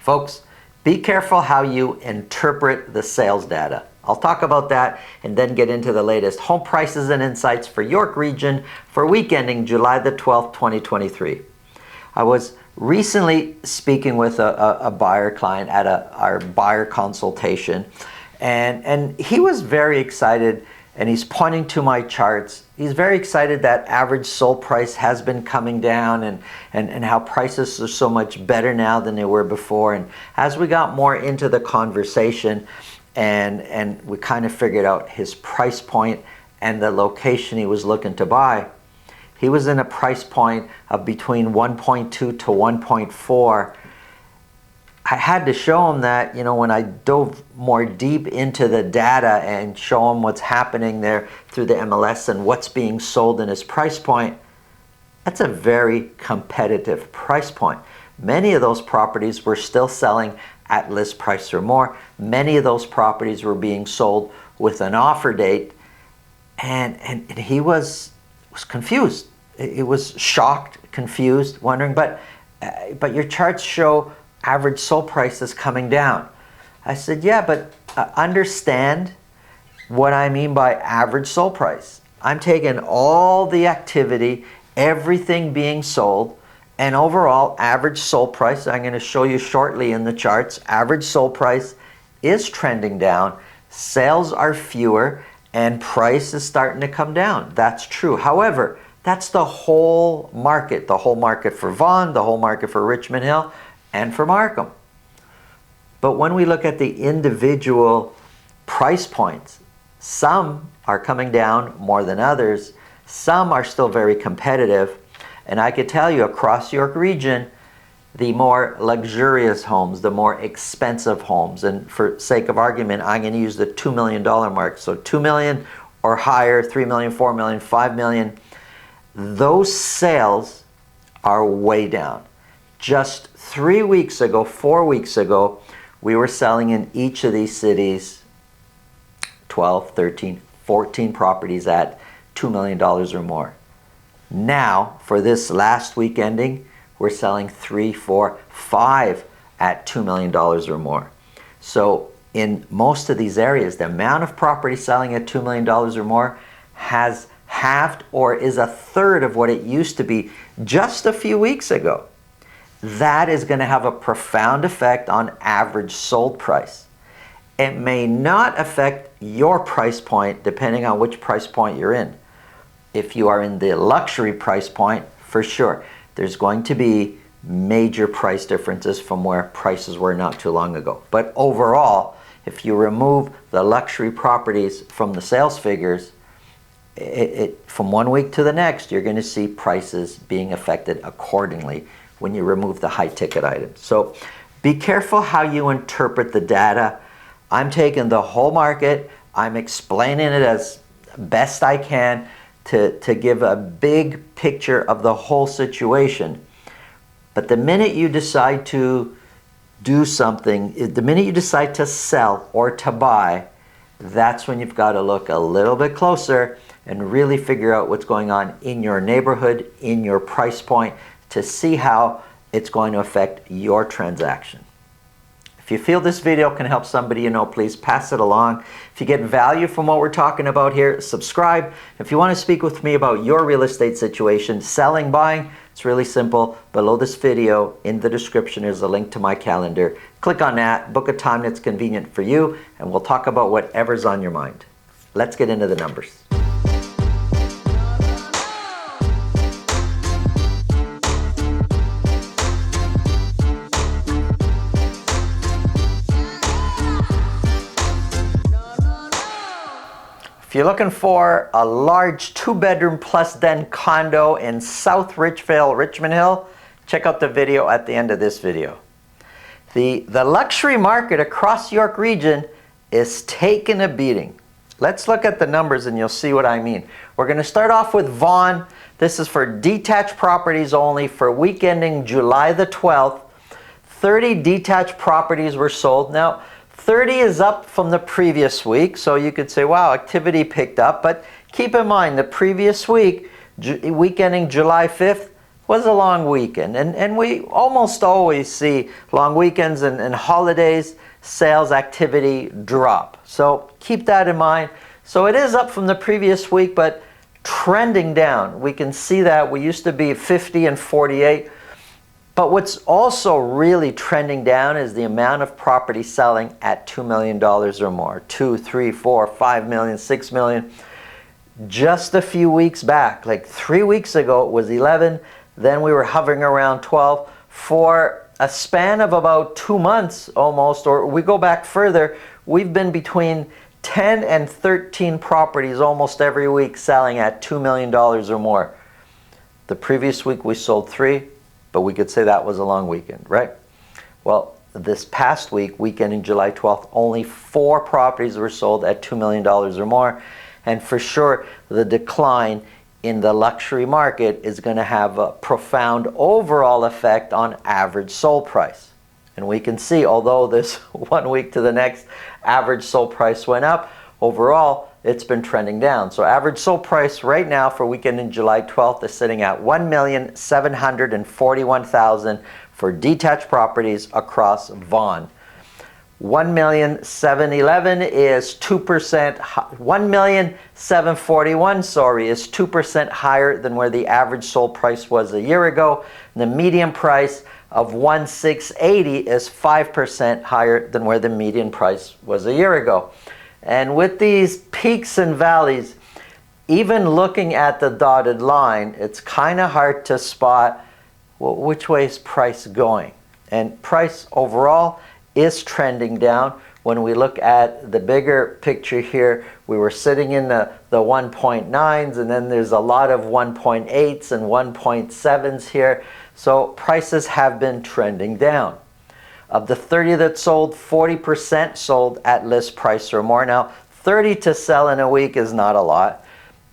Folks, be careful how you interpret the sales data. I'll talk about that and then get into the latest home prices and insights for York Region for week ending July the 12th, 2023. I was recently speaking with a buyer client at our buyer consultation, and he was very excited, and he's pointing to my charts. He's very excited that average sold price has been coming down and how prices are so much better now than they were before. And as we got more into the conversation and we kind of figured out his price point and the location he was looking to buy, he was in a price point of between 1.2 to 1.4. I had to show him that, when I dove more deep into the data and show him what's happening there through the MLS and what's being sold in his price point, that's a very competitive price point. Many of those properties were still selling at list price or more. Many of those properties were being sold with an offer date, and he was confused. It was shocked, confused, wondering, but your charts show average sold price is coming down. I said, yeah, but understand what I mean by average sold price. I'm taking all the activity, everything being sold, and overall average sold price, I'm going to show you shortly in the charts, average sold price is trending down, sales are fewer, and price is starting to come down. That's true. However, that's the whole market for Vaughan, the whole market for Richmond Hill, and for Markham. But when we look at the individual price points, some are coming down more than others. Some are still very competitive. And I could tell you across York Region, the more luxurious homes, the more expensive homes, and for sake of argument, I'm going to use the $2 million mark. So $2 million or higher, $3 million, $4 million, $5 million, those sales are way down. Just 3 weeks ago, 4 weeks ago, we were selling in each of these cities 12, 13, 14 properties at $2 million or more. Now, for this last week ending, we're selling 3, 4, 5 at $2 million or more. So in most of these areas, the amount of property selling at $2 million or more has halved or is a third of what it used to be just a few weeks ago. That is going to have a profound effect on average sold price. It may not affect your price point depending on which price point you're in. If you are in the luxury price point, for sure, there's going to be major price differences from where prices were not too long ago. But overall, if you remove the luxury properties from the sales figures, from 1 week to the next, you're going to see prices being affected accordingly when you remove the high ticket items. So be careful how you interpret the data. I'm taking the whole market, I'm explaining it as best I can to give a big picture of the whole situation. But the minute you decide to do something, the minute you decide to sell or to buy, that's when you've got to look a little bit closer and really figure out what's going on in your neighborhood, in your price point, to see how it's going to affect your transaction. If you feel this video can help somebody you know, please pass it along. If you get value from what we're talking about here, subscribe. If you want to speak with me about your real estate situation, selling, buying, it's really simple. Below this video, in the description, is a link to my calendar. Click on that, book a time that's convenient for you, and we'll talk about whatever's on your mind. Let's get into the numbers. If you're looking for a large 2-bedroom plus den condo in South Richville, Richmond Hill, check out the video at the end of this video. The luxury market across York Region is taking a beating. Let's look at the numbers and you'll see what I mean. We're going to start off with Vaughan. This is for detached properties only for week ending July the 12th. 30 detached properties were sold. Now, 30 is up from the previous week, so you could say, wow, activity picked up. But keep in mind, the previous week, week ending July 5th, was a long weekend. And we almost always see long weekends and holidays, sales activity drop. So keep that in mind. So it is up from the previous week, but trending down. We can see that we used to be 50 and 48. But what's also really trending down is the amount of property selling at $2 million or more. 2, 3, 4, 5 million, 6 million. Just a few weeks back, like 3 weeks ago, it was 11. Then we were hovering around 12. For a span of about 2 months almost, or we go back further, we've been between 10 and 13 properties almost every week selling at $2 million or more. The previous week we sold 3. But we could say that was a long weekend, right? Well, this past week, weekending July 12th, only 4 properties were sold at $2 million or more. And for sure, the decline in the luxury market is going to have a profound overall effect on average sold price. And we can see, although this 1 week to the next, average sold price went up, overall, it's been trending down. So average sold price right now for weekend in July 12th is sitting at $1,741,000 for detached properties across Vaughan. $1,711,000 is 2%. $1,741,000, sorry, is 2% higher than where the average sold price was a year ago. The median price of $1,680,000 is 5% higher than where the median price was a year ago. And with these peaks and valleys, even looking at the dotted line, it's kind of hard to spot, well, which way is price going. And price overall is trending down. When we look at the bigger picture here, we were sitting in the 1.9s, and then there's a lot of 1.8s and 1.7s here. So prices have been trending down. Of the 30 that sold, 40% sold at list price or more. Now, 30 to sell in a week is not a lot.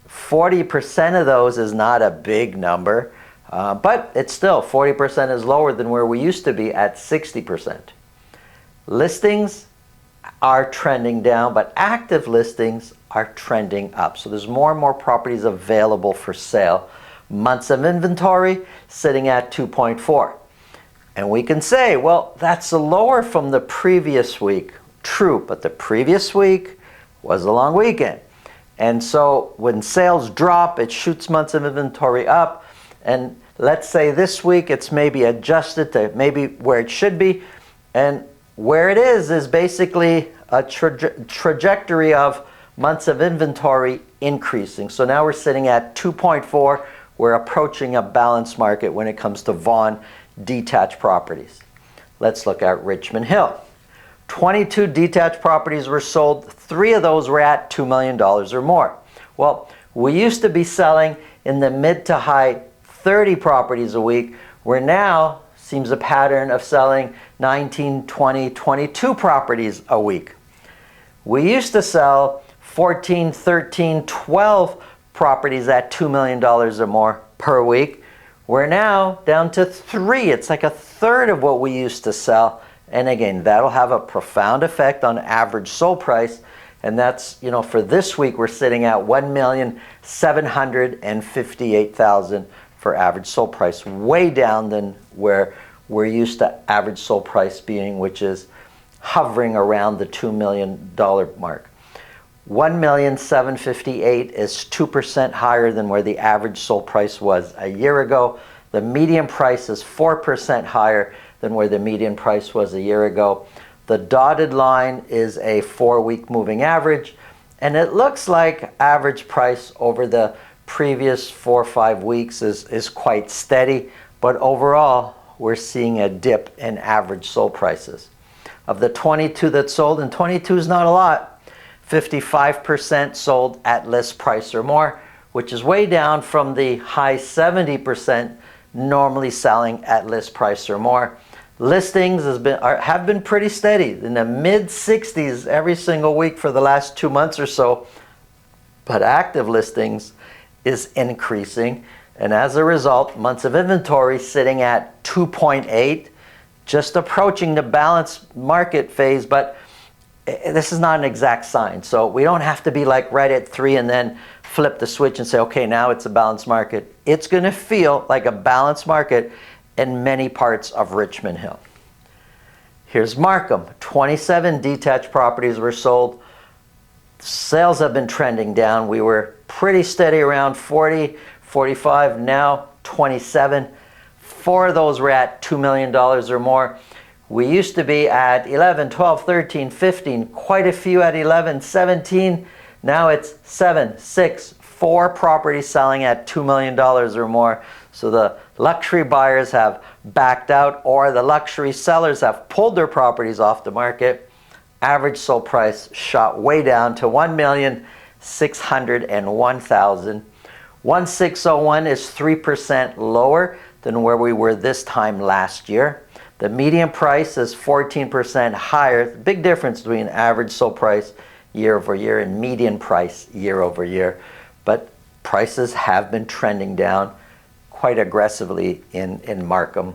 40% of those is not a big number, but it's still 40% is lower than where we used to be at 60%. Listings are trending down, but active listings are trending up. So there's more and more properties available for sale. Months of inventory sitting at 2.4. And we can say, well, that's lower from the previous week. True, but the previous week was a long weekend. And so when sales drop, it shoots months of inventory up. And let's say this week it's maybe adjusted to maybe where it should be. And where it is basically a trajectory of months of inventory increasing. So now we're sitting at 2.4. We're approaching a balanced market when it comes to Vaughan detached properties. Let's look at Richmond Hill. 22 detached properties were sold. 3 of those were at $2 million or more. Well, we used to be selling in the mid to high 30 properties a week. We're now, seems a pattern of selling 19, 20, 22 properties a week. We used to sell 14, 13, 12 properties at $2 million or more per week. We're now down to 3. It's like a third of what we used to sell. And again, that'll have a profound effect on average sold price. And that's, for this week, we're sitting at $1,758,000 for average sold price, way down than where we're used to average sold price being, which is hovering around the $2 million mark. $1,758,000 is 2% higher than where the average sold price was a year ago. The median price is 4% higher than where the median price was a year ago. The dotted line is a 4-week moving average, and it looks like average price over the previous 4 or 5 weeks is quite steady, but overall we're seeing a dip in average sold prices. Of the 22 that sold, and 22 is not a lot, 55% sold at list price or more, which is way down from the high 70% normally selling at list price or more. Listings have been pretty steady in the mid 60s every single week for the last 2 months or so, but active listings is increasing, and as a result, months of inventory sitting at 2.8, just approaching the balanced market phase. But this is not an exact science, so we don't have to be like right at 3 and then flip the switch and say, okay, now it's a balanced market. It's going to feel like a balanced market in many parts of Richmond Hill. Here's Markham. 27 detached properties were sold. Sales have been trending down. We were pretty steady around 40, 45, now 27. 4 of those were at $2 million or more. We used to be at 11, 12, 13, 15, quite a few at 11, 17. Now it's 7, 6, 4 properties selling at $2 million or more. So the luxury buyers have backed out, or the luxury sellers have pulled their properties off the market. Average sold price shot way down to $1,601,000. 1601 is 3% lower than where we were this time last year. The median price is 14% higher. Big difference between average sold price year over year and median price year over year. But prices have been trending down quite aggressively in Markham.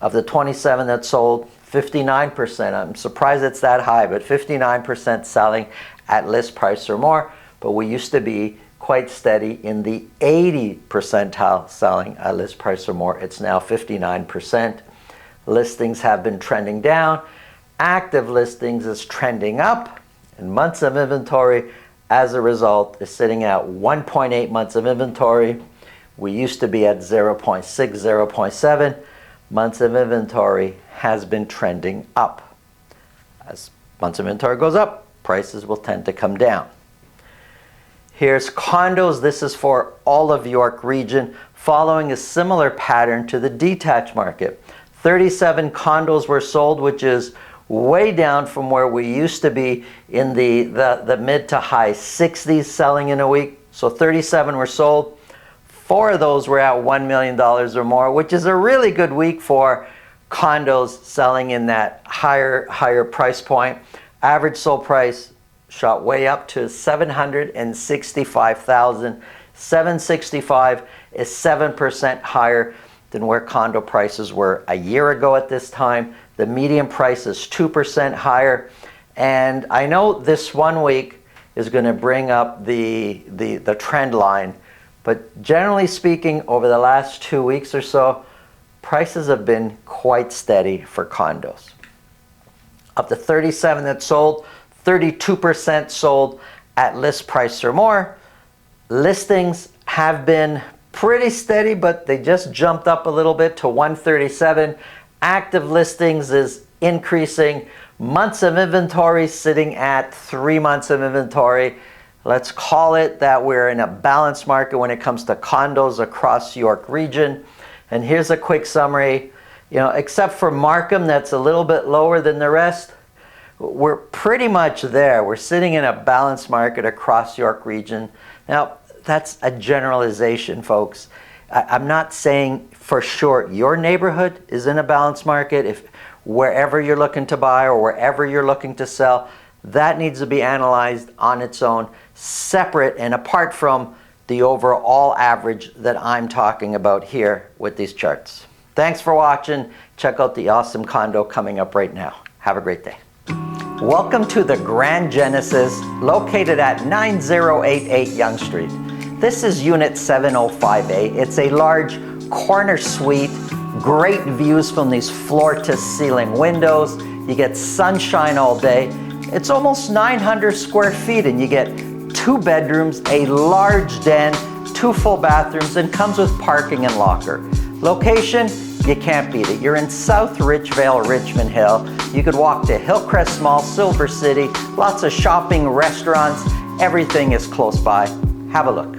Of the 27 that sold, 59%, I'm surprised it's that high, but 59% selling at list price or more. But we used to be quite steady in the 80 percentile selling at list price or more. It's now 59%. Listings have been trending down. Active listings is trending up, and months of inventory as a result is sitting at 1.8 months of inventory. We used to be at 0.6, 0.7. Months of inventory has been trending up. As months of inventory goes up, prices will tend to come down. Here's condos. This is for all of York Region, following a similar pattern to the detached market. 37 condos were sold, which is way down from where we used to be in the mid to high 60s selling in a week. So 37 were sold. 4 of those were at $1 million or more, which is a really good week for condos selling in that higher price point. Average sold price shot way up to $765,000. $765,000 is 7% higher than where condo prices were a year ago at this time. The median price is 2% higher. And I know this one week is going to bring up the trend line, but generally speaking, over the last 2 weeks or so, prices have been quite steady for condos. Of the 37 that sold, 32% sold at list price or more. Listings have been pretty steady, but they just jumped up a little bit to 137. Active listings is increasing. Months of inventory sitting at 3 months of inventory. Let's call it that we're in a balanced market when it comes to condos across York Region. And here's a quick summary. Except for Markham, that's a little bit lower than the rest, we're pretty much there. We're sitting in a balanced market across York Region. Now, that's a generalization, folks. I'm not saying for sure your neighborhood is in a balanced market. If wherever you're looking to buy or wherever you're looking to sell, that needs to be analyzed on its own, separate and apart from the overall average that I'm talking about here with these charts. Thanks for watching. Check out the awesome condo coming up right now. Have a great day. Welcome to the Grand Genesis, located at 9088 Yonge Street. This is Unit 705A. It's a large corner suite, great views from these floor-to-ceiling windows. You get sunshine all day. It's almost 900 square feet, and you get 2 bedrooms, a large den, 2 full bathrooms, and comes with parking and locker. Location, you can't beat it. You're in South Richvale, Richmond Hill. You could walk to Hillcrest Mall, Silver City, lots of shopping, restaurants. Everything is close by. Have a look.